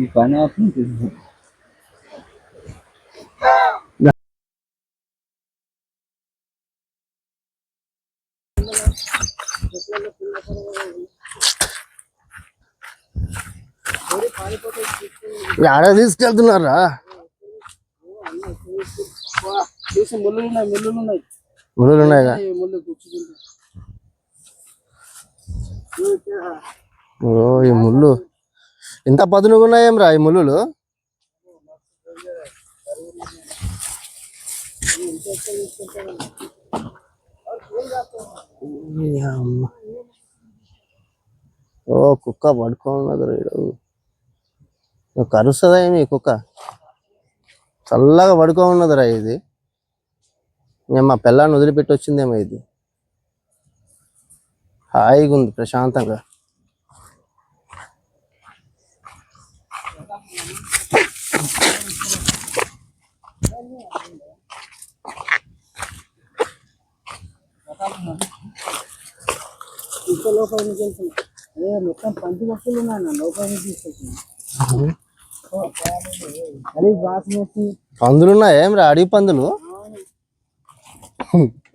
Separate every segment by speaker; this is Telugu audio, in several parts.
Speaker 1: ఈ పని అవుతుంది.
Speaker 2: ఆడ తీసుకెళ్తున్నారా? ముళ్ళు ఉన్నాయిగా. ఓ ఈ ముళ్ళు ఇంత పదునుగా ఉన్నాయేం రా ఈ ముళ్ళు? ఓ కుక్క పడుకోన్నది. కరుస్తుందా ఏమి కుక్క? చల్లగా పడుకో ఉన్నదిరా ఇది. మా పిల్లాన్ని వదిలిపెట్టి వచ్చిందేమో ఇది. హాయిగా ఉంది ప్రశాంతంగా.
Speaker 1: మొత్తం పంచి మొక్కలు ఉన్నాయి లోపల తీసుకొచ్చింది.
Speaker 2: పందులు ఉన్నాయి ఏం రా? అడవి పందులు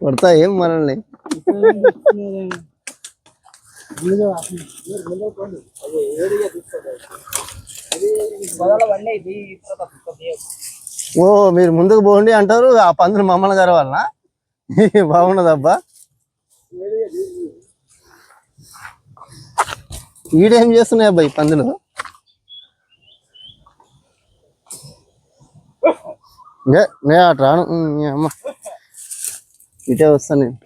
Speaker 2: కొడతా ఏం మనల్ని? ఓ మీరు ముందుకు పోండి అంటారు, ఆ పందులు మమ్మల్ని గారి వలన బాగున్నదబ్బా. ఈడేం చేస్తున్నాయి అబ్బాయి పందులు? నే అటు రాను అమ్మ, ఇటే వస్తాను నేను.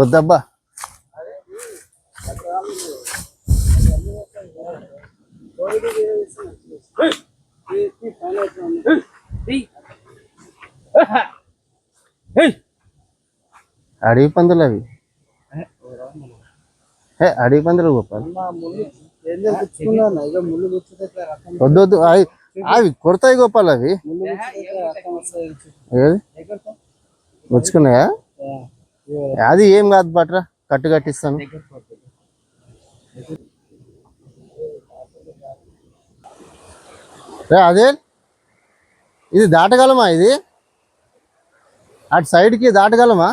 Speaker 2: వద్దబ్బా. అడవి పందులు అవి. అడవి పందులు గోపాల్. వద్దు వద్దు, అవి కొడతాయి గోపాల్. అవి వచ్చుకున్నాయా? అది ఏం కాదు పట్రా, కట్టు కట్టిస్తాను. అదే ఇది దాటగలమా? ఇది అటు సైడ్కి దాటగలమా?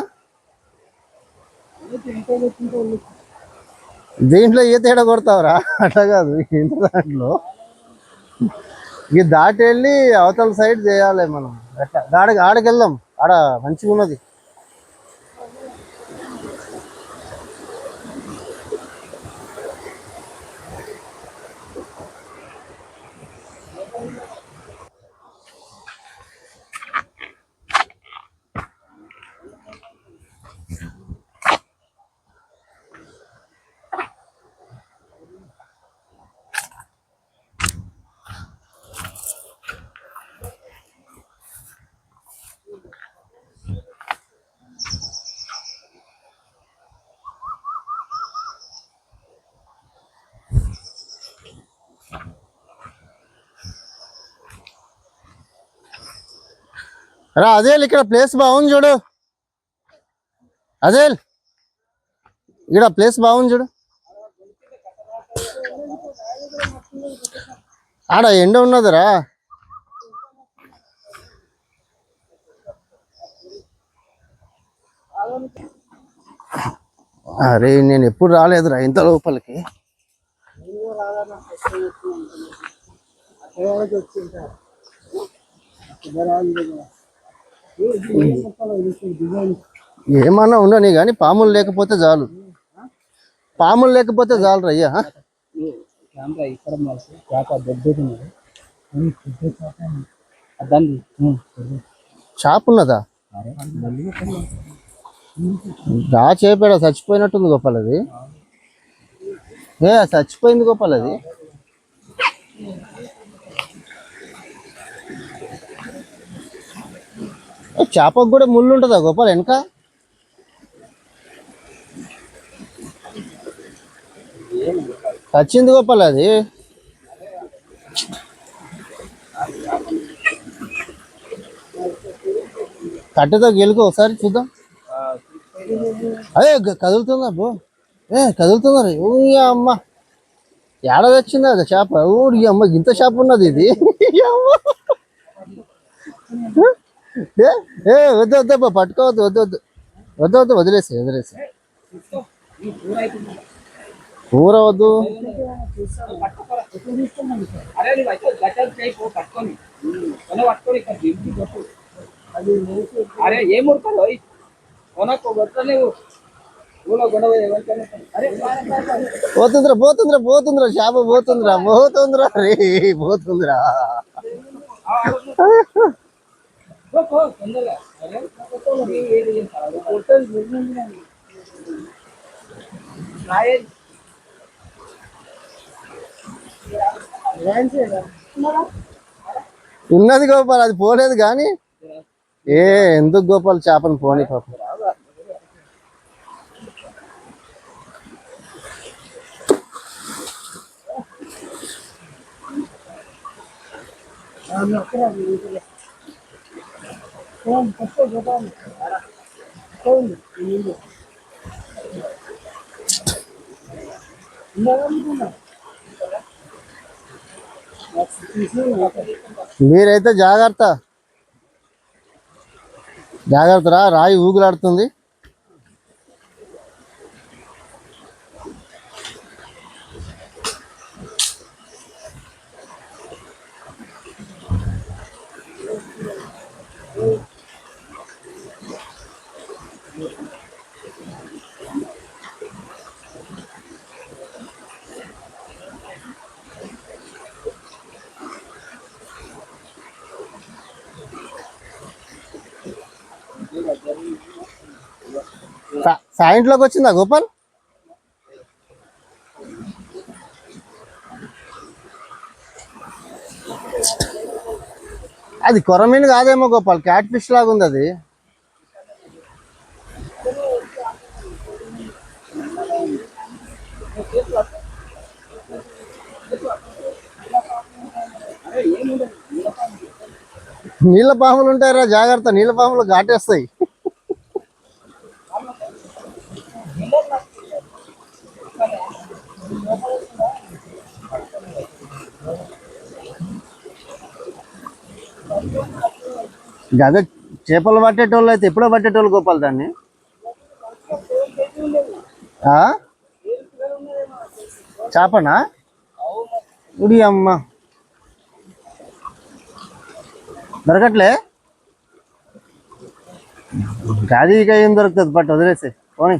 Speaker 2: దీంట్లో ఏ తేడా కొడతావురా? అట్లా కాదు, ఇంత దాంట్లో ఇది దాటి వెళ్ళి అవతల సైడ్ చేయాలి మనం. ఆడకి వెళ్దాం, ఆడ మంచిగా ఉన్నది. రా అదేల్, ఇక్కడ ప్లేస్ బాగుంది చూడు. అదేల్, ఇక్కడ ప్లేస్ బాగుంది చూడు. ఆడ ఎండ ఉన్నదిరా. అరే నేను ఎప్పుడు రాలేదురా ఇంత లోపలికి. ఏమన్నా ఉండని కానీ పాములు లేకపోతే చాలు. పాములు లేకపోతే చాలు రయ్యా. షాప్ ఉన్నదా? రా చేపేడా చచ్చిపోయినట్టుంది గోపాల్. అది చచ్చిపోయింది గోపాల్. అది చేపకు కూడా ముళ్ళు ఉంటుందా గోపాల్ వెనక? చచ్చింది గోపాల్ అది. కట్టెతో గెలుకు ఒకసారి చూద్దాం. అదే కదులుతుందా బో? కదులుతున్నారు. ఊరి అమ్మ ఏడ వచ్చింది అది చేప. ఊరి అమ్మ ఇంత చేప ఉన్నది ఇది. ఈ అమ్మ. ఏ ఏ వద్దు వద్దబ్బా పట్టుకోవద్దు, వద్దు వద్దు వద్దు వద్దు, వదిలేసి వదిలేసి. కూర వద్దు.
Speaker 1: అరే ఏం ఉడతావు
Speaker 2: పోతుందిరా పోతుందిరా పోతుందిరా చేప పోతుందిరా పోతుందిరా రే పోతుందిరా. ఉన్నది గోపాల్, అది పోలేదు కానీ ఎందుకు గోపాల్ చేపను పోనీ పాపం. మీరైతే జాగ్రత్త జాగ్రత్త రా, రాయి ఊగులాడుతుంది. సాయంట్లోకి వచ్చిందా గోపాల్? అది కొరమీను కాదేమో గోపాల్, క్యాట్ ఫిష్ లాగా ఉంది అది. నీళ్ళ పాములు ఉంటాయరా, జాగ్రత్త, నీళ్ళ పాములు ఘాటేస్తాయి. గద చేపలు పట్టేటోళ్ళు అయితే ఎప్పుడో పట్టేటోళ్ళు గోపాల్ దాన్ని. చేపనా? ఉడి అమ్మ దొరకట్లే. అది ఇక ఏం దొరుకుతుంది, బట్ వదిలేసి పోనీ.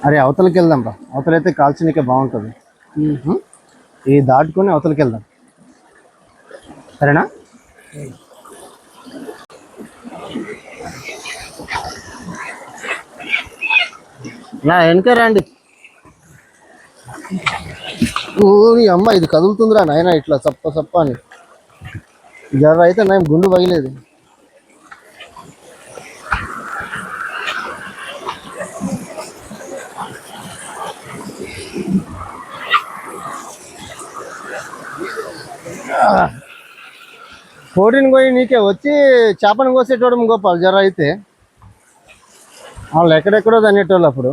Speaker 2: అరే అవతలకి వెళ్దాం రా, అవతలైతే కాల్చనీకే బాగుంటుంది. ఈ దాటుకొని అవతలకి వెళ్దాం, సరేనా? నా వెనక రండి. ఊరి అమ్మ ఇది కదులుతుందిరా నాయన, ఇట్లా సప్ప సప్ప అని. జర అయితే నేను గుండు పగిలేదు. కోడిని పోయి నీకే వచ్చి చేపను కోసేటోడు గోపాల్ జర అయితే. వాళ్ళు ఎక్కడెక్కడో తనేటోళ్ళు అప్పుడు.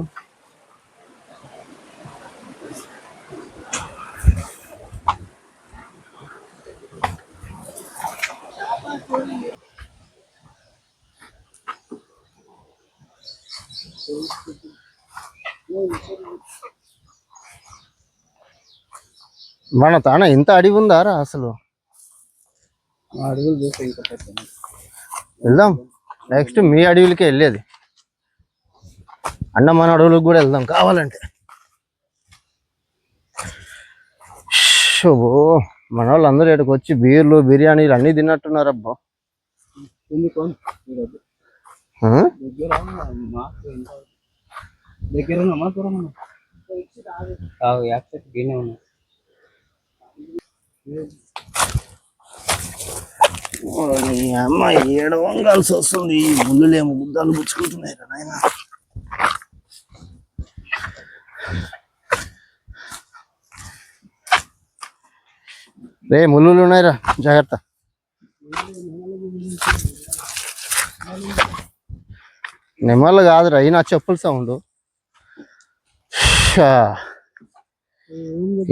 Speaker 2: మన తాన ఇంత అడవి ఉందారా అసలు?
Speaker 1: అడుగులు చూస్తే ఇంకా
Speaker 2: వెళ్దాం, నెక్స్ట్ మీ అడవులకే వెళ్ళేది. అండమాన్ అడవులకు కూడా వెళ్దాం కావాలంటే. శుభో మన వాళ్ళు అందరూ ఇక్కడికి వచ్చి బీర్లు బిర్యానీలు అన్నీ తిన్నట్టున్నారు అబ్బా. ఆ?
Speaker 1: దగ్గర
Speaker 2: అమ్మ ఏడ వంగాల్సి వస్తుంది. ఈ ముళ్ళులేమో గుద్దాలు పుచ్చుకుంటున్నాయి కదా ఆయన. రే ముళ్ళు ఉన్నాయిరా, జాగ్రత్త. నెమ్మలు కాదురా, ఈ నా చెప్పుల సౌండ్.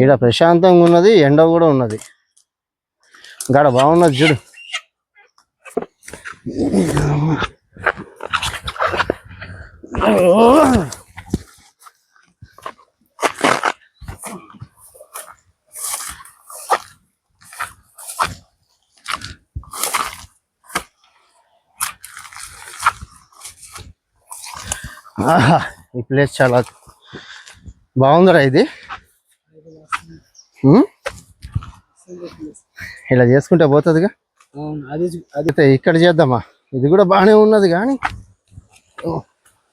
Speaker 2: ఈడ ప్రశాంతంగా ఉన్నది, ఎండ కూడా ఉన్నది. గాడ బాగున్నది చూడు. ఈ ప్లేస్ చాలా బాగుందిరా ఇది. ఇలా చేసుకుంటే పోతుందిగా. అది ఇక్కడ చేద్దామా, ఇది కూడా బాగానే ఉన్నది కానీ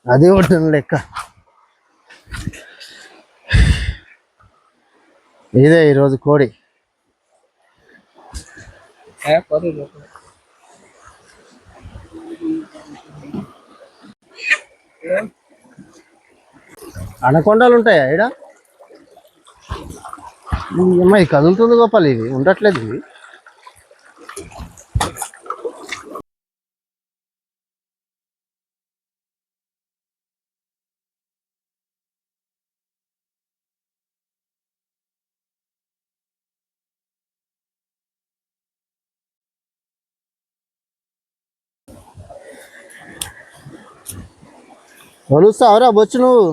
Speaker 2: అది ఒకటి లెక్క. ఇదే ఈరోజు కోడి. అనకొండలు ఉంటాయా ఈడ? అమ్మాయి కదులుతుంది గోపాల్, ఇది ఉండట్లేదు ఇది. వలుస్తావురా బొచ్చు నువ్వు?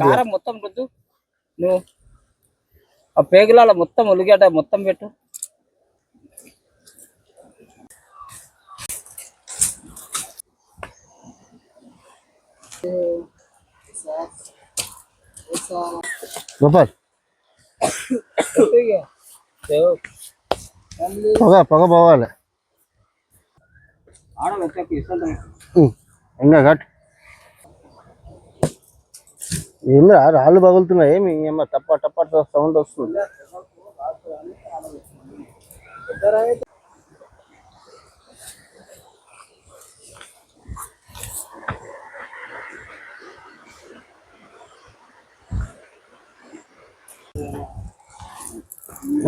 Speaker 1: కారం మొత్తం రుద్దు నువ్వు. ఆ పేగులాల మొత్తం ఉల్లిగడ్డ మొత్తం పెట్టు.
Speaker 2: గోపాల్ పొగ పోవాలి. ఇంకా కట్ ఏమి రాళ్ళు పగులుతున్నాయి. మీ ఏమో టప్ప టప్ప సౌండ్ వస్తుంది.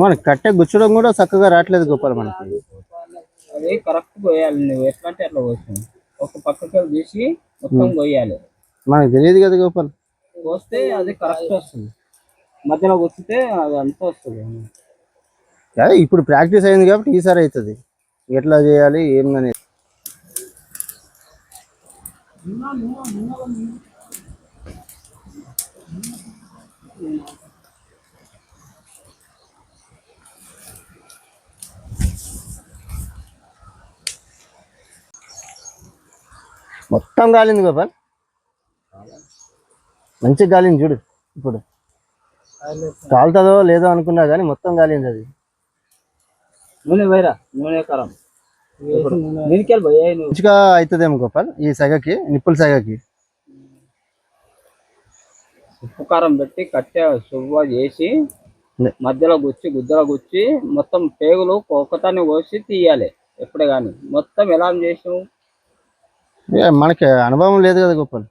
Speaker 2: మనకి కట్టె గుచ్చడం కూడా చక్కగా రావట్లేదు గోపాల్ మనకి.
Speaker 1: అది కరెక్ట్ పోయాలి. నువ్వు ఎట్లా అంటే అట్లా పోతుంది. ఒక పక్కకి తీసి మొత్తం పోయాలి.
Speaker 2: మనకు తెలియదు కదా గోపాల్.
Speaker 1: పోస్తే అది కరెక్ట్ వస్తుంది. మధ్యలో వచ్చితే అది అంతా వస్తుంది.
Speaker 2: ఇప్పుడు ప్రాక్టీస్ అయింది కాబట్టి ఈసారి అవుతుంది. ఎట్లా చేయాలి ఏమనేది. మొత్తం గాలింది గోపాల్, మంచిగా గాలింది చూడు. ఇప్పుడు కాలుతుందో లేదో అనుకున్నా కానీ మొత్తం గాలింది అది.
Speaker 1: నూనె వైరా, నూనె కారం
Speaker 2: మంచిగా అవుతుందేమో గోపాల్ ఈ సెగకి, నిప్పుల సెగకి.
Speaker 1: ఉప్పు కారం పెట్టి కట్టె సువ్వ చేసి మధ్యలో గుద్దలో గుచ్చి మొత్తం పేగులు ఒక్కతాన్ని కోసి తీయాలి. ఎప్పుడే కానీ మొత్తం ఎలా చేసావు?
Speaker 2: మనకి అనుభవం లేదు కదా గోపాల్.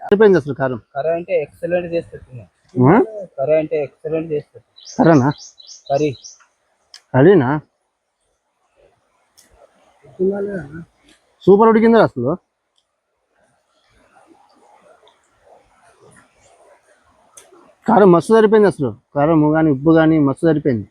Speaker 2: అయిపోయింది అసలు కారం.
Speaker 1: కర్రీ అంటే ఎక్సలెంట్ చేసి పెట్టినా. కర్రీ అంటే ఎక్సలెంట్ చేస్తారు.
Speaker 2: సరేనా
Speaker 1: కర్రీ
Speaker 2: అదేనా సూపర్ ఉడికిందా అసలు. కారం మస్తు సరిపోయింది అసలు, కారం కానీ ఉప్పు కానీ మస్తు సరిపోయింది.